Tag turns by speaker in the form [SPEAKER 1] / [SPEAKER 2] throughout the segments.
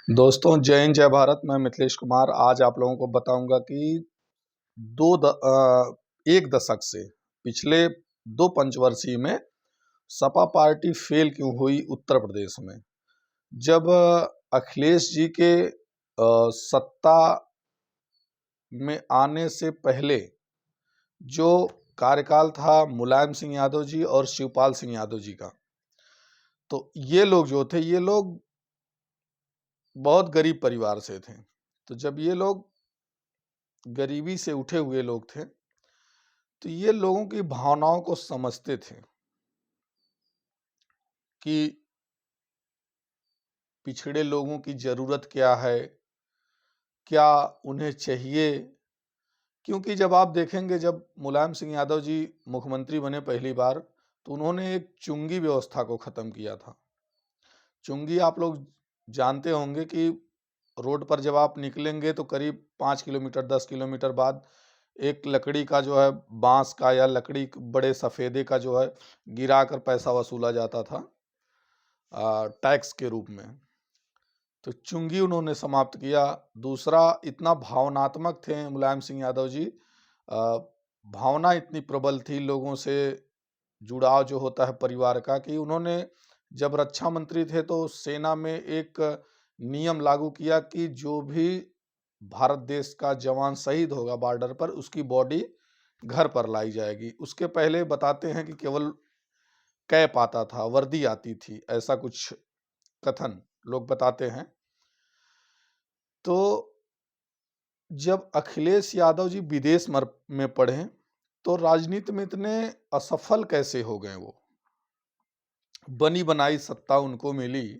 [SPEAKER 1] दोस्तों जय हिंद जय भारत। मैं मिथिलेश कुमार आज आप लोगों को बताऊंगा कि एक दशक से पिछले 2 पंचवर्षीय में सपा पार्टी फेल क्यों हुई उत्तर प्रदेश में। जब अखिलेश जी के सत्ता में आने से पहले जो कार्यकाल था मुलायम सिंह यादव जी और शिवपाल सिंह यादव जी का, तो ये लोग जो थे ये लोग बहुत गरीब परिवार से थे। तो जब ये लोग गरीबी से उठे हुए लोग थे तो ये लोगों की भावनाओं को समझते थे कि पिछड़े लोगों की जरूरत क्या है, क्या उन्हें चाहिए। क्योंकि जब आप देखेंगे, जब मुलायम सिंह यादव जी मुख्यमंत्री बने पहली बार, तो उन्होंने एक चुंगी व्यवस्था को खत्म किया था। चुंगी आप लोग जानते होंगे कि रोड पर जब आप निकलेंगे तो करीब 5 किलोमीटर 10 किलोमीटर बाद एक लकड़ी का जो है, बांस का या लकड़ी बड़े सफेदे का जो है, गिरा कर पैसा वसूला जाता था टैक्स के रूप में। तो चुंगी उन्होंने समाप्त किया। दूसरा, इतना भावनात्मक थे मुलायम सिंह यादव जी, भावना इतनी प्रबल थी, लोगों से जुड़ाव जो होता है परिवार का, कि उन्होंने जब रक्षा मंत्री थे तो सेना में एक नियम लागू किया कि जो भी भारत देश का जवान शहीद होगा बॉर्डर पर, उसकी बॉडी घर पर लाई जाएगी। उसके पहले बताते हैं कि केवल कैप आता था, वर्दी आती थी, ऐसा कुछ कथन लोग बताते हैं। तो जब अखिलेश यादव जी विदेश में पढ़े तो राजनीति में इतने असफल कैसे हो गए। वो बनी बनाई सत्ता उनको मिली,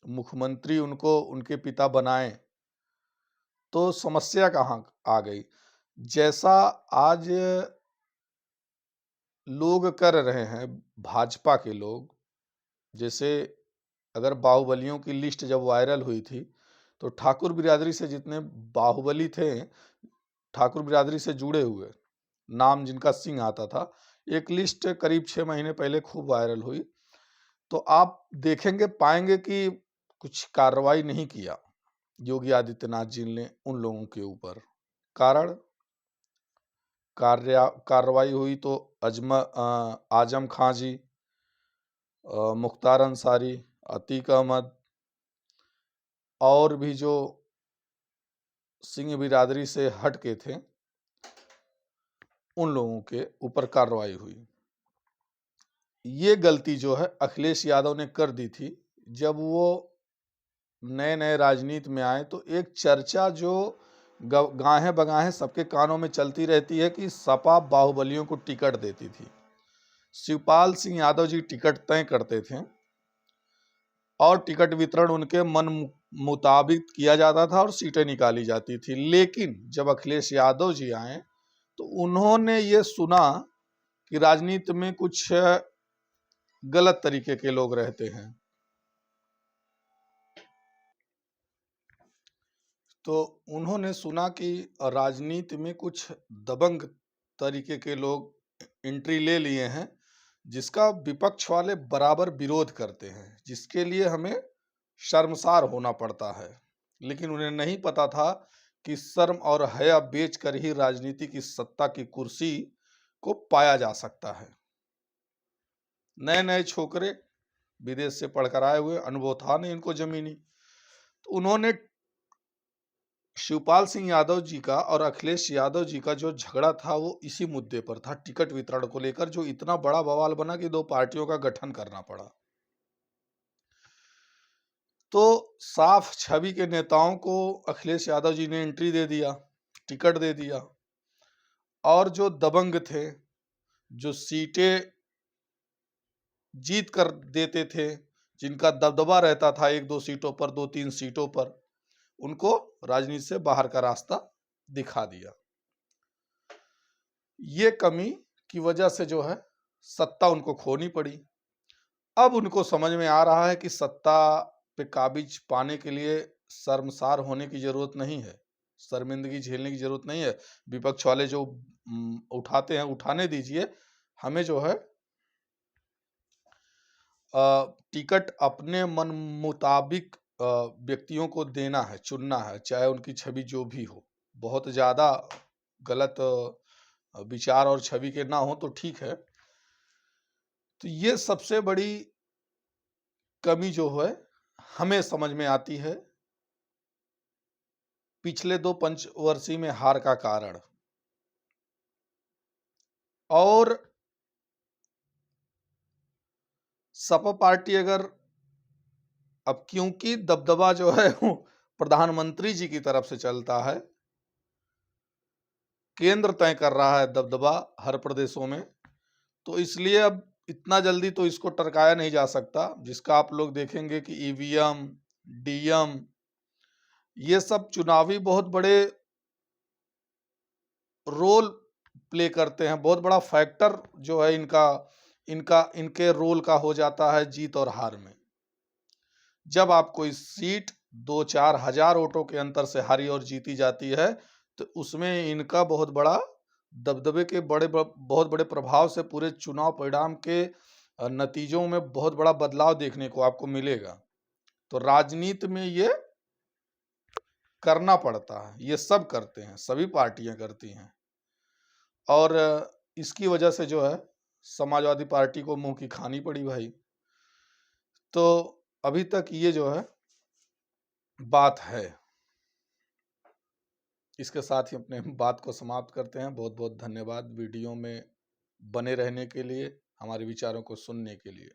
[SPEAKER 1] मुख्यमंत्री उनको उनके पिता बनाए, तो समस्या कहाँ आ गई। जैसा आज लोग कर रहे हैं, भाजपा के लोग, जैसे अगर बाहुबलियों की लिस्ट जब वायरल हुई थी तो ठाकुर बिरादरी से जितने बाहुबली थे, ठाकुर बिरादरी से जुड़े हुए नाम जिनका सिंह आता था, एक लिस्ट करीब 6 महीने पहले खूब वायरल हुई। तो आप देखेंगे पाएंगे कि कुछ कार्रवाई नहीं किया योगी आदित्यनाथ जी ने उन लोगों के ऊपर। कारण कार्रवाई हुई तो आजम खां जी, मुख्तार अंसारी, अतीक अहमद और भी जो सिंह बिरादरी से हट के थे, उन लोगों के ऊपर कार्रवाई हुई। ये गलती जो है अखिलेश यादव ने कर दी थी। जब वो नए नए राजनीति में आए तो एक चर्चा जो गाहे बगाहे सबके कानों में चलती रहती है कि सपा बाहुबलियों को टिकट देती थी। शिवपाल सिंह यादव जी टिकट तय करते थे और टिकट वितरण उनके मन मुताबिक किया जाता था और सीटें निकाली जाती थी। लेकिन जब अखिलेश यादव जी आए तो उन्होंने ये सुना कि राजनीति में कुछ गलत तरीके के लोग रहते हैं। तो उन्होंने सुना कि राजनीति में कुछ दबंग तरीके के लोग एंट्री ले लिए हैं, जिसका विपक्ष वाले बराबर विरोध करते हैं, जिसके लिए हमें शर्मसार होना पड़ता है। लेकिन उन्हें नहीं पता था कि शर्म और हया बेचकर ही राजनीति की सत्ता की कुर्सी को पाया जा सकता है। नए नए छोकरे विदेश से पढ़कर आए हुए, अनुभव था नहीं इनको जमीनी। तो उन्होंने शिवपाल सिंह यादव जी का और अखिलेश यादव जी का जो झगड़ा था वो इसी मुद्दे पर था, टिकट वितरण को लेकर, जो इतना बड़ा बवाल बना कि 2 पार्टियों का गठन करना पड़ा। तो साफ छवि के नेताओं को अखिलेश यादव जी ने एंट्री दे दिया, टिकट दे दिया, और जो दबंग थे, जो सीटें जीत कर देते थे, जिनका दबदबा रहता था 1-2 सीटों पर, 2-3 सीटों पर, उनको राजनीति से बाहर का रास्ता दिखा दिया। ये कमी की वजह से जो है सत्ता उनको खोनी पड़ी। अब उनको समझ में आ रहा है कि सत्ता पे काबिज पाने के लिए शर्मसार होने की जरूरत नहीं है, शर्मिंदगी झेलने की जरूरत नहीं है। विपक्ष वाले जो उठाते हैं उठाने दीजिए, हमें जो है टिकट अपने मन मुताबिक व्यक्तियों को देना है, चुनना है, चाहे उनकी छवि जो भी हो। बहुत ज़्यादा गलत विचार और छवि के ना हो तो ठीक है। तो ये सबसे बड़ी कमी जो है हमें समझ में आती है पिछले 2 पंचवर्षीय में हार का कारण। और सपा पार्टी अगर अब क्योंकि दबदबा जो है वो प्रधानमंत्री जी की तरफ से चलता है, केंद्र तय कर रहा है दबदबा हर प्रदेशों में, तो इसलिए अब इतना जल्दी तो इसको टरकाया नहीं जा सकता। जिसका आप लोग देखेंगे कि ईवीएम, डीएम ये सब चुनावी बहुत बड़े रोल प्ले करते हैं, बहुत बड़ा फैक्टर जो है इनके रोल का हो जाता है जीत और हार में। जब आप कोई सीट 2-4 हजार वोटों के अंतर से हारी और जीती जाती है, तो उसमें इनका बहुत बड़ा दबदबे के बहुत बड़े प्रभाव से पूरे चुनाव परिणाम के नतीजों में बहुत बड़ा बदलाव देखने को आपको मिलेगा। तो राजनीति में ये करना पड़ता है, ये सब करते हैं, सभी पार्टियां करती हैं। और इसकी वजह से जो है समाजवादी पार्टी को मुंह की खानी पड़ी भाई। तो अभी तक ये जो है बात है। इसके साथ ही अपने बात को समाप्त करते हैं। बहुत बहुत धन्यवाद वीडियो में बने रहने के लिए, हमारे विचारों को सुनने के लिए।